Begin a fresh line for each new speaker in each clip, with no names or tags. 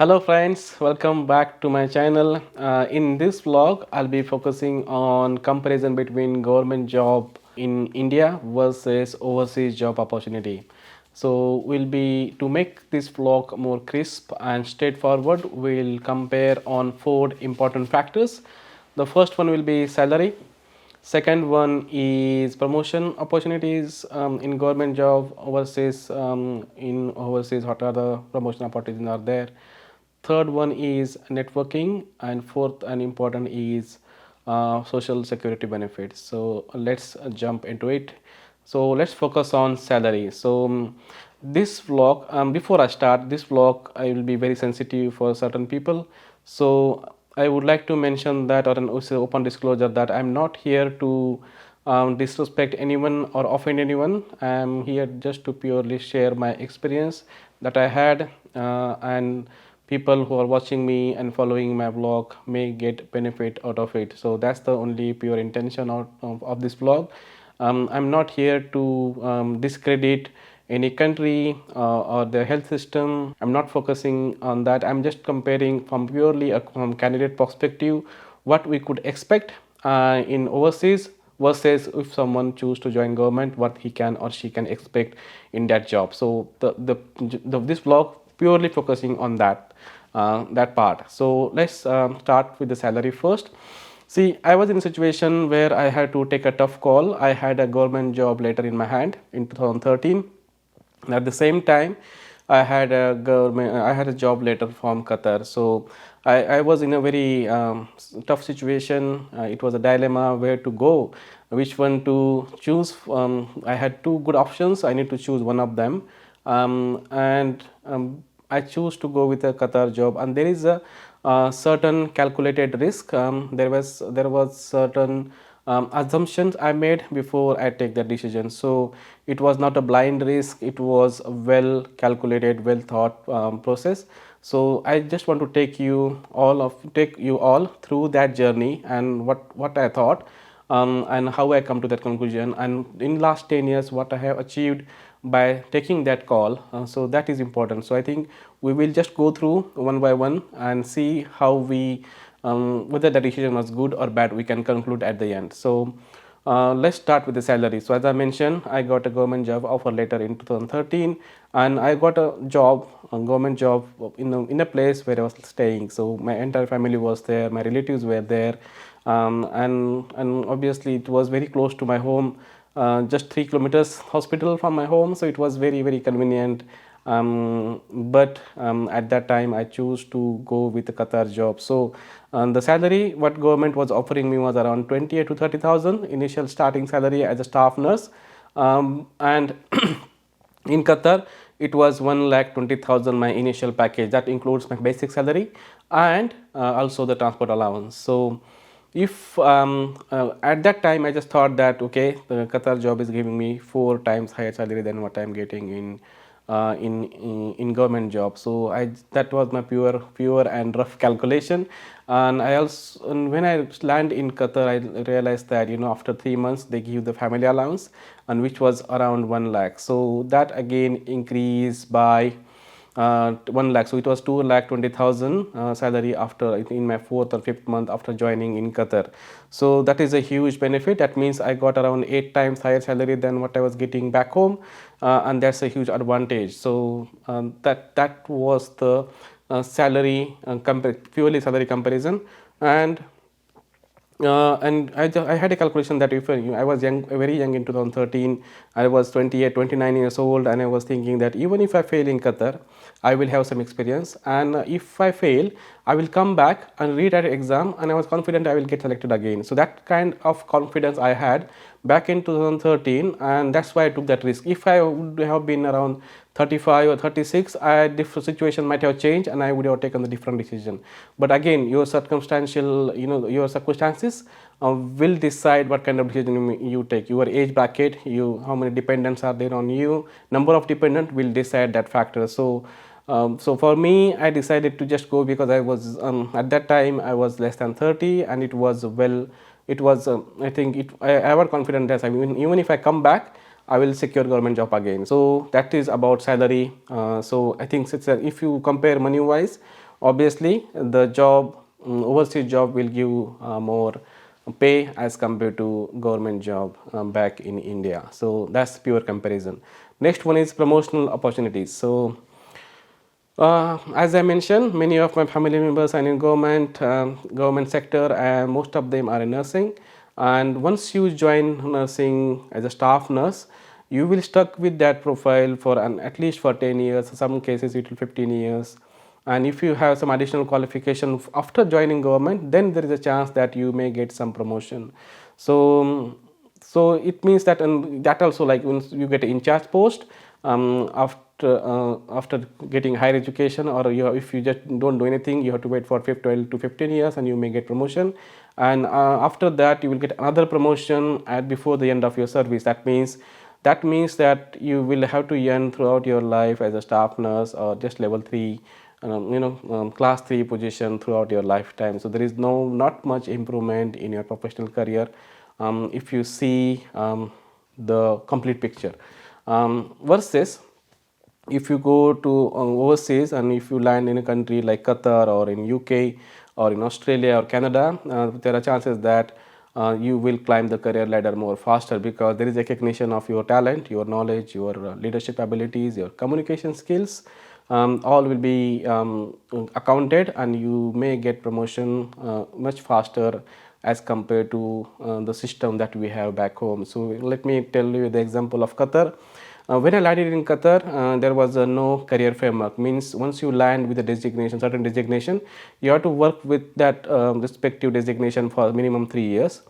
Hello friends, welcome back to my channel. In this vlog, I'll be focusing on comparison between government job in India versus overseas job opportunity. So we'll be to make this vlog more crisp and straightforward. We'll compare on four important factors. The first one will be salary. Second one is promotion opportunities in government job versus in overseas. What are the promotion opportunities are there? Third one is networking, and fourth and important is social security benefits. So let's jump into it. So let's focus on salary. So this vlog, before I start this vlog, I will be very sensitive for certain people. So I would like to mention that, or an open disclosure, that I'm not here to disrespect anyone or offend anyone. I'm here just to purely share my experience that I had, and people who are watching me and following my vlog may get benefit out of it. So that's the only pure intention of this vlog. I'm not here to discredit any country or the health system. I'm not focusing on that. I'm just comparing from purely a candidate perspective what we could expect in overseas versus if someone choose to join government, what he can or she can expect in that job. So this vlog purely focusing on that part. So let's start with the salary first. See, I was in a situation where I had to take a tough call. I had a government job letter in my hand in 2013. At the same time, I had a job letter from Qatar. So I was in a very tough situation. It was a dilemma where to go, which one to choose. I had two good options. I need to choose one of them, and I choose to go with a Qatar job. And there is a certain calculated risk. There was certain assumptions I made before I take that decision. So it was not a blind risk. It was a well calculated, well thought process. So I just want to take you all through that journey and what I thought, and how I come to that conclusion, and in last 10 years what I have achieved by taking that call. So that is important. So I think we will just go through one by one and see how we whether the decision was good or bad, we can conclude at the end. So let's start with the salary. So as I mentioned, I got a government job offer letter in 2013, and I got a government job in a place where I was staying. So my entire family was there, my relatives were there, and obviously it was very close to my home, just 3 kilometers hospital from my home. So it was very convenient. But at that time I chose to go with the Qatar job. So the salary what government was offering me was around 28 to 30,000 initial starting salary as a staff nurse, and in Qatar it was 1,20,000 my initial package. That includes my basic salary and also the transport allowance. So if at that time I just thought that okay, the Qatar job is giving me 4 times higher salary than what I'm getting in government job. So that was my pure and rough calculation. And when I land in Qatar, I realized that after 3 months they give the family allowance, and which was around 1 lakh. So that again increased by 1 lakh. So it was 2,20,000 salary after in my 4th or 5th month after joining in Qatar. So that is a huge benefit. That means I got around 8 times higher salary than what I was getting back home, and that's a huge advantage. So that was the purely salary comparison. And I had a calculation that if I was very young in 2013, I was 28, 29 years old, and I was thinking that even if I fail in Qatar, I will have some experience, and if I fail, I will come back and read that exam, and I was confident I will get selected again. So that kind of confidence I had back in 2013, and that's why I took that risk. If I would have been around 35 or 36, different situation might have changed and I would have taken the different decision. But again, your circumstances will decide what kind of decision you take. Your age bracket, how many dependents are there on you, number of dependent will decide that factor. So for me, I decided to just go because I was at that time I was less than 30, and it was I think I was confident that even if I come back, I will secure government job again. So that is about salary. So I think if you compare money wise, obviously the job, overseas job will give more pay as compared to government job back in India. So that's pure comparison. Next one is promotional opportunities. So as I mentioned, many of my family members are in government sector, and most of them are in nursing. And once you join nursing as a staff nurse, you will stuck with that profile for at least for 10 years. In some cases, it will 15 years. And if you have some additional qualification after joining government, then there is a chance that you may get some promotion. So so it means that, and that also, like when you get an in charge post, after getting higher education, or if you just don't do anything, you have to wait for 12 to 15 years and you may get promotion. And after that you will get another promotion at before the end of your service. That means that you will have to earn throughout your life as a staff nurse or just level 3, class 3 position throughout your lifetime. So there is not much improvement in your professional career if you see the complete picture, versus if you go to overseas, and if you land in a country like Qatar or in UK or in Australia or Canada, there are chances that you will climb the career ladder more faster, because there is recognition of your talent, your knowledge, your leadership abilities, your communication skills. All will be accounted, and you may get promotion much faster as compared to the system that we have back home. So let me tell you the example of Qatar. When I landed in Qatar, there was no career framework. Means once you land with a designation, certain designation, you have to work with that respective designation for minimum 3 years.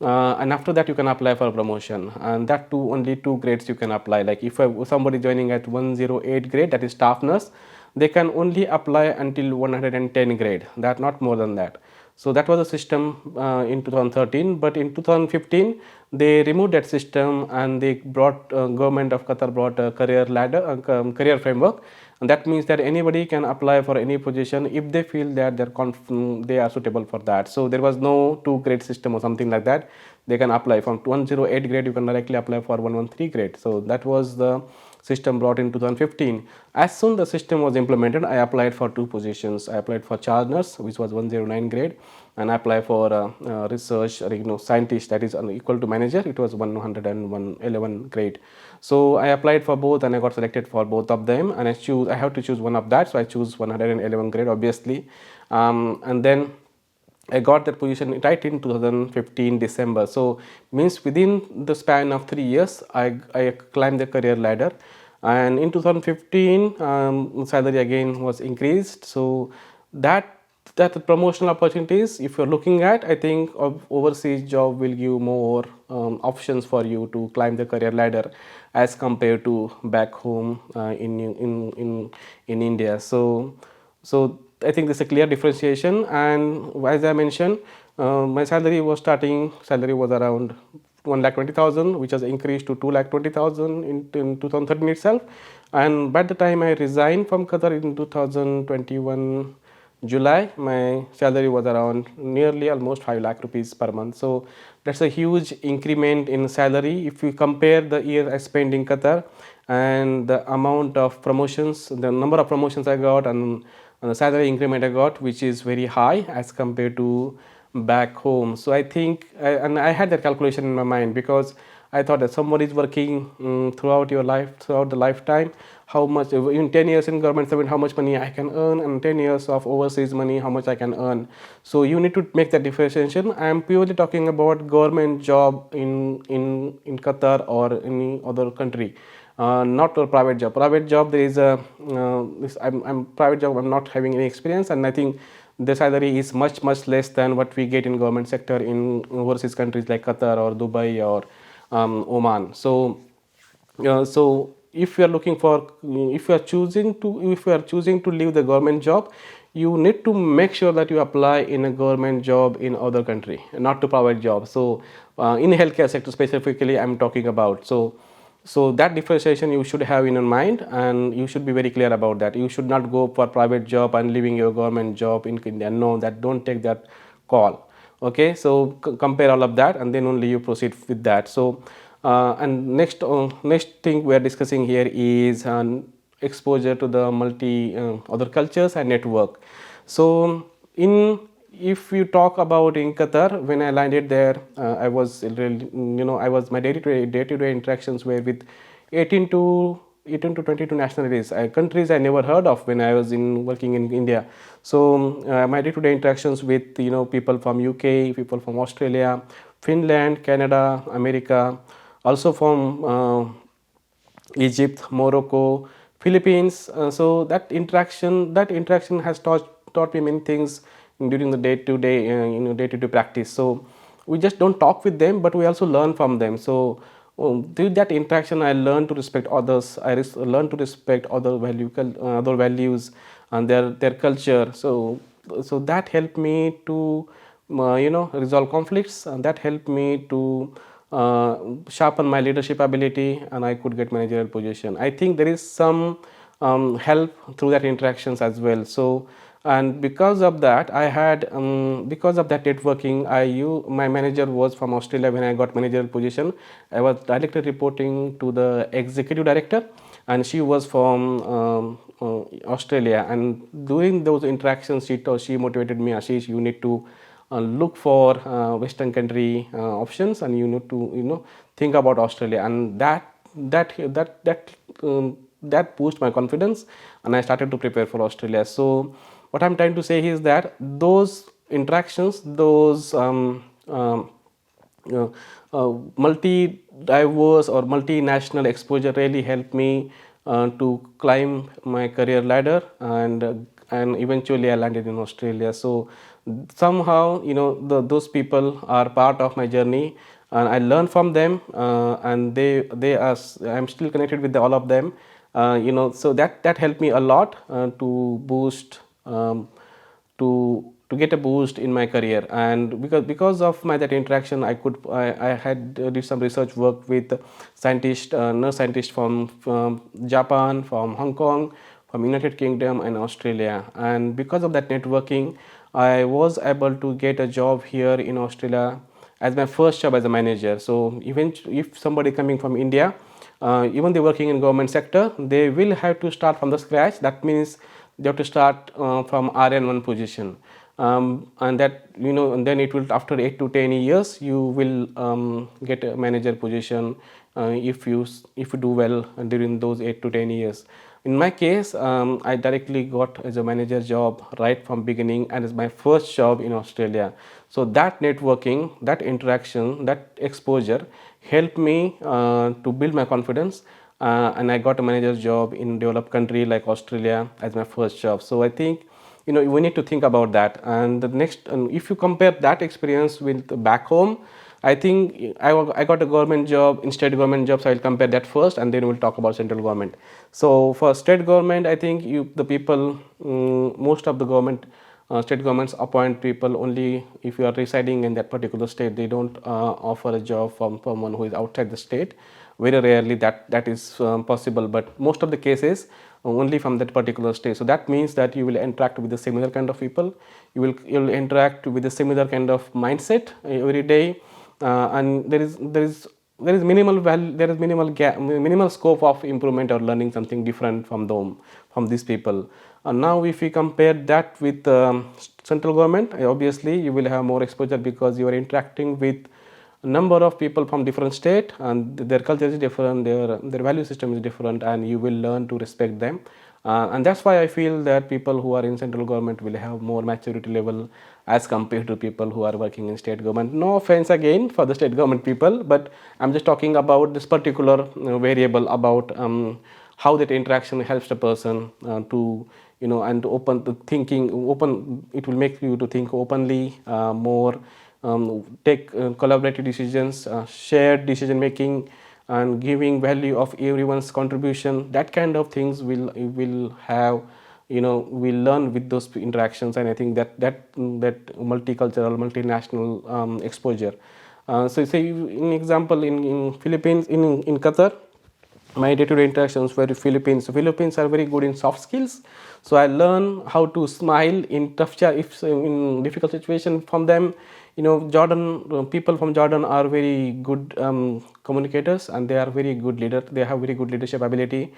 And after that you can apply for a promotion, and that too only 2 grades you can apply. Like if somebody joining at 108 grade, that is staff nurse, they can only apply until 110 grade, that not more than that. So that was the system in 2013, but in 2015 they removed that system, and they brought government of Qatar brought a career ladder, career framework, and that means that anybody can apply for any position if they feel that they are suitable for that. So there was no 2 grade system or something like that. They can apply from 108 grade, you can directly apply for 113 grade. So that was the system brought in 2015. As soon the system was implemented, I applied for 2 positions. I applied for charge nurse, which was 109 grade, and I applied for research scientist, that is equal to manager, it was 111 grade. So I applied for both, and I got selected for both of them, and I have to choose one of that, so I choose 111 grade obviously. And then I got that position right in 2015 December. So means within the span of 3 years, I climbed the career ladder. And in 2015, salary again was increased. So that the promotional opportunities, if you're looking at, I think overseas job will give more options for you to climb the career ladder as compared to back home in India. So I think there's a clear differentiation, and as I mentioned, my salary was around 1,20,000, which has increased to 2,20,000 in 2013 itself. And by the time I resigned from Qatar in 2021 July, my salary was around nearly almost 5 lakh rupees per month. So that's a huge increment in salary if you compare the year I spent in Qatar and the amount of promotions, the number of promotions I got, and the salary increment I got, which is very high as compared to back home. So I think, and I had that calculation in my mind, because I thought that somebody is working throughout the lifetime, how much in 10 years in government service, how much money I can earn, and 10 years of overseas money, how much I can earn. So you need to make that differentiation. I am purely talking about government job in Qatar or any other country. Not a private job. Private job, there is a I'm private job, I'm not having any experience, and I think the salary is much less than what we get in government sector in overseas countries like Qatar or Dubai or Oman. So if you are looking for, if you are choosing to leave the government job, you need to make sure that you apply in a government job in other country, not to private job. So in healthcare sector specifically I'm talking about. So that differentiation you should have in your mind, and you should be very clear about that. You should not go for private job and leaving your government job in India. No, don't take that call. Okay, so compare all of that, and then only you proceed with that. So and next thing we are discussing here is exposure to the multi other cultures and network. So in if you talk about in Qatar, when I landed there, I was really, I was my day-to-day interactions were with 18 to 18 to 22 nationalities, countries I never heard of when I was in working in India. So my day-to-day interactions with people from UK, people from Australia, Finland, Canada, America, also from Egypt, Morocco, Philippines. So that interaction has taught me many things during the day-to-day practice. So we just don't talk with them, but we also learn from them. So through that interaction, I learned to respect others. Learned to respect other values and their culture. So that helped me to resolve conflicts, and that helped me to sharpen my leadership ability, and I could get managerial position. I think there is some help through that interactions as well. So, and because of that, because of that networking, my manager was from Australia. When I got managerial position, I was directly reporting to the executive director, and she was from Australia. And during those interactions, she motivated me. Ashish, you need to look for Western country options, and you need to think about Australia. And that boosted my confidence, and I started to prepare for Australia. So what I'm trying to say is that those interactions, those multi-diverse or multinational exposure really helped me to climb my career ladder, and eventually I landed in Australia. So somehow those people are part of my journey, and I learn from them, and they are I'm still connected with all of them. So that helped me a lot to boost to get a boost in my career. And because of my that interaction, I had did some research work with scientists, nurse scientists from Japan, from Hong Kong, from United Kingdom and Australia. And because of that networking, I was able to get a job here in Australia as my first job as a manager. So even if somebody coming from India, even they working in government sector, they will have to start from the scratch. That means they have to start from RN1 position, and that and then it will, after 8 to 10 years, you will get a manager position if you do well during those 8 to 10 years. In my case, I directly got as a manager job right from beginning, and it's my first job in Australia. So that networking, that interaction, that exposure helped me to build my confidence, and I got a manager's job in developed country like Australia as my first job. So I think we need to think about that. And the next, if you compare that experience with back home, I think I got a government job in state government job. So I'll compare that first, and then we'll talk about central government. So for state government, I think the people, most of the state governments appoint people only if you are residing in that particular state. They don't offer a job from someone who is outside the state. Very rarely that is possible, but most of the cases only from that particular state. So that means that you will interact with the similar kind of people. You'll interact with the similar kind of mindset every day, and there is minimal value, there is minimal scope of improvement or learning something different from these people. And now if we compare that with central government, obviously you will have more exposure because you are interacting with a number of people from different state, and their culture is different, their value system is different, and you will learn to respect them. And that's why I feel that people who are in central government will have more maturity level as compared to people who are working in state government. No offense again for the state government people, but I'm just talking about this particular variable about how that interaction helps the person to and to open the thinking open. It will make you to think openly, more take collaborative decisions, shared decision making, and giving value of everyone's contribution. That kind of things will have we learn with those interactions. And I think that multicultural, multinational exposure. So say in example in Philippines, in Qatar, my day-to-day interactions were with Philippines. So Philippines are very good in soft skills. So I learn how to smile in if in difficult situation from them. Jordan, people from Jordan are very good communicators, and they are very good leaders. They have very good leadership ability.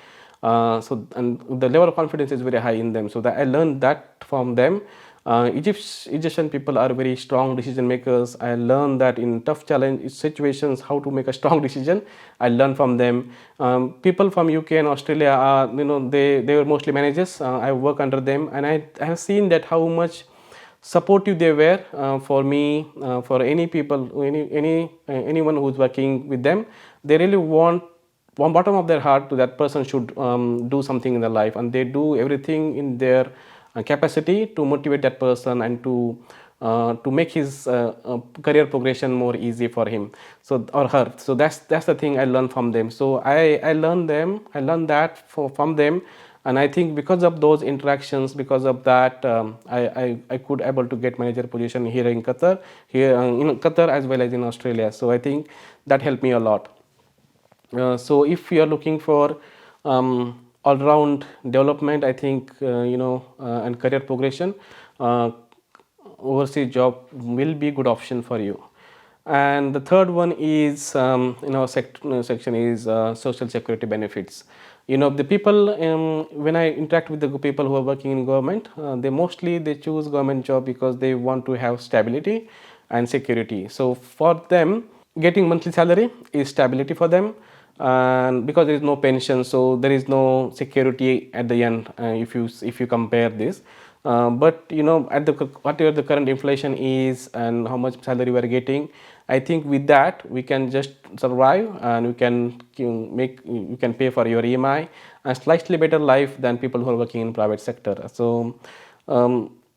So and the level of confidence is very high in them. So that I learned that from them. Egyptian people are very strong decision makers. I learned that in tough challenge situations how to make a strong decision. I learned from them. People from UK and Australia are, they were mostly managers. I work under them, and I have seen that how much supportive they were for me, for any people, anyone who's working with them. They really want, from bottom of their heart, to that person should do something in their life, and they do everything in their capacity to motivate that person and to make his career progression more easy for him, so or her. So that's the thing I learned from them. So I learned that from them. And I think because of those interactions, because of that, I could able to get manager position here in Qatar, in Qatar as well as in Australia. So I think that helped me a lot. So if you are looking for all-round development, I think and career progression, uh, overseas job will be good option for you. And the third one is in our section is social security benefits. The people, when I interact with the people who are working in government, they choose government job because they want to have stability and security. So for them, getting monthly salary is stability for them, and because there is no pension, so there is no security at the end, if you compare this. But at the whatever the current inflation is and how much salary we are getting, I think with that we can just survive, and you can pay for your EMI, and slightly better life than people who are working in private sector. So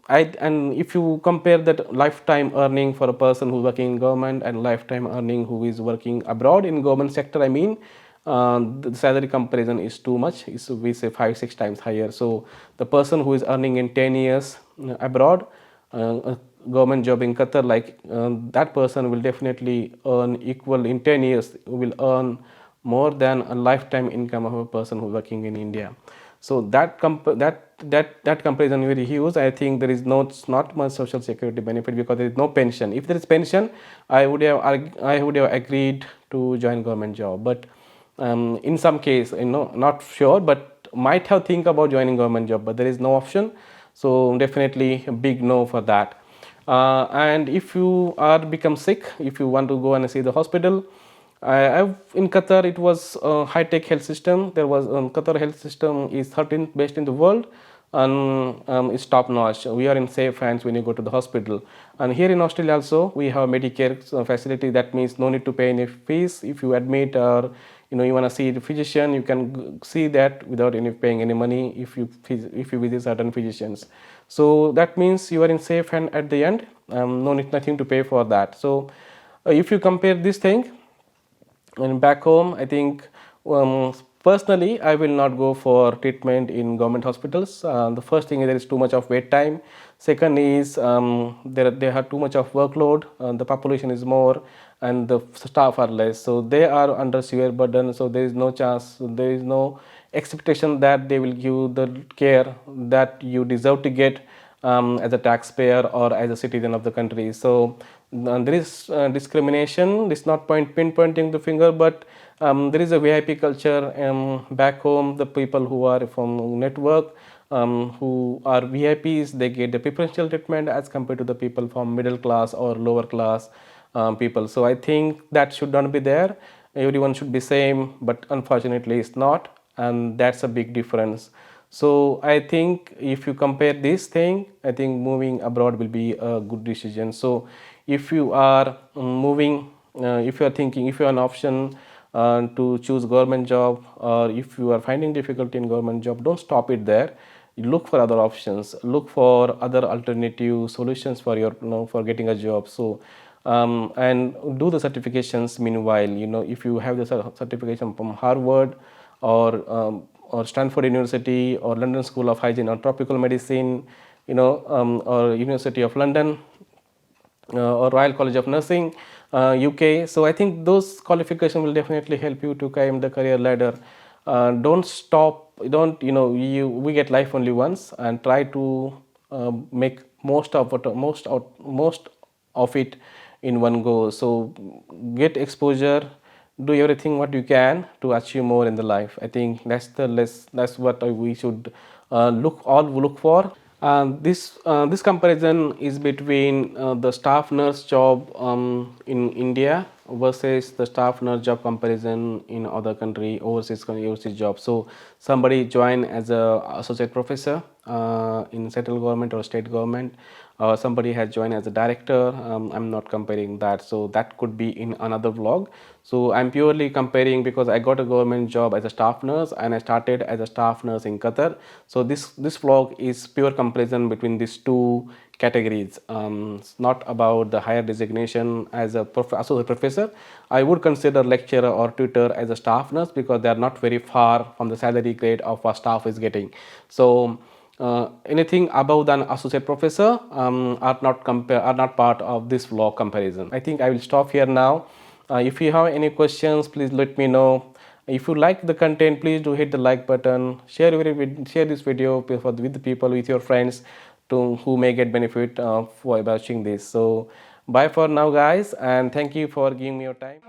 and if you compare that lifetime earning for a person who's working in government and lifetime earning who is working abroad in government sector, I mean, the salary comparison is too much. It's, we say, 5-6 times higher. So the person who is earning in 10 years abroad, a government job in Qatar, like that person will definitely earn equal in 10 years, will earn more than a lifetime income of a person who's working in India. So that comparison is very huge. I think there is not much social security benefit because there is no pension. If there is pension, I would have agreed to join government job. But in some case, not sure, but might have think about joining government job, but there is no option. So definitely a big no for that. And if you are become sick, if you want to go and see the hospital, in Qatar it was a high-tech health system. There was Qatar health system is 13th best in the world, and it's top notch. We are in safe hands when you go to the hospital. And here in Australia also we have Medicare facility. That means no need to pay any fees if you admit, or you want to see the physician, you can see that without any paying any money if you visit certain physicians. So that means you are in safe hand at the end. Nothing to pay for that. So if you compare this thing, and back home, I think personally I will not go for treatment in government hospitals. The first thing is there is too much of wait time. Second is they have too much of workload. The population is more and the staff are less, so they are under severe burden. So there is no chance, there is no expectation that they will give the care that you deserve to get as a taxpayer or as a citizen of the country. So there is discrimination. It's not pinpointing the finger, but there is a VIP culture back home. The people who are from network, who are VIPs, they get the preferential treatment as compared to the people from middle class or lower class people. So I think that should not be there. Everyone should be same, but unfortunately it's not, and that's a big difference. So I think if you compare this thing, I think moving abroad will be a good decision. So if you are moving, if you are thinking, if you are an option to choose government job, or if you are finding difficulty in government job, don't stop it there. Look for other options, look for other alternative solutions for your for getting a job. So and do the certifications meanwhile. If you have the certification from Harvard or Stanford University or London School of Hygiene or Tropical Medicine, or University of London, or Royal College of Nursing, UK. So I think those qualifications will definitely help you to climb the career ladder. Don't stop. Don't we get life only once, and try to make most of it in one go. So get exposure, do everything what you can to achieve more in the life. I think that's what we should look for. This comparison is between the staff nurse job in India versus the staff nurse job comparison in other country, overseas job. So somebody join as a associate professor in central government or state government. Somebody has joined as a director. I'm not comparing that, so that could be in another vlog. So I'm purely comparing because I got a government job as a staff nurse and I started as a staff nurse in Qatar. So this vlog is pure comparison between these two categories. It's not about the higher designation as a associate professor. I would consider lecturer or tutor as a staff nurse because they are not very far from the salary grade of what staff is getting. So anything above than associate professor are not part of this vlog comparison. I think I will stop here now. If you have any questions, please let me know. If you like the content, please do hit the like button. Share this video with the people, with your friends, who may get benefit for watching this. So bye for now, guys, and thank you for giving me your time.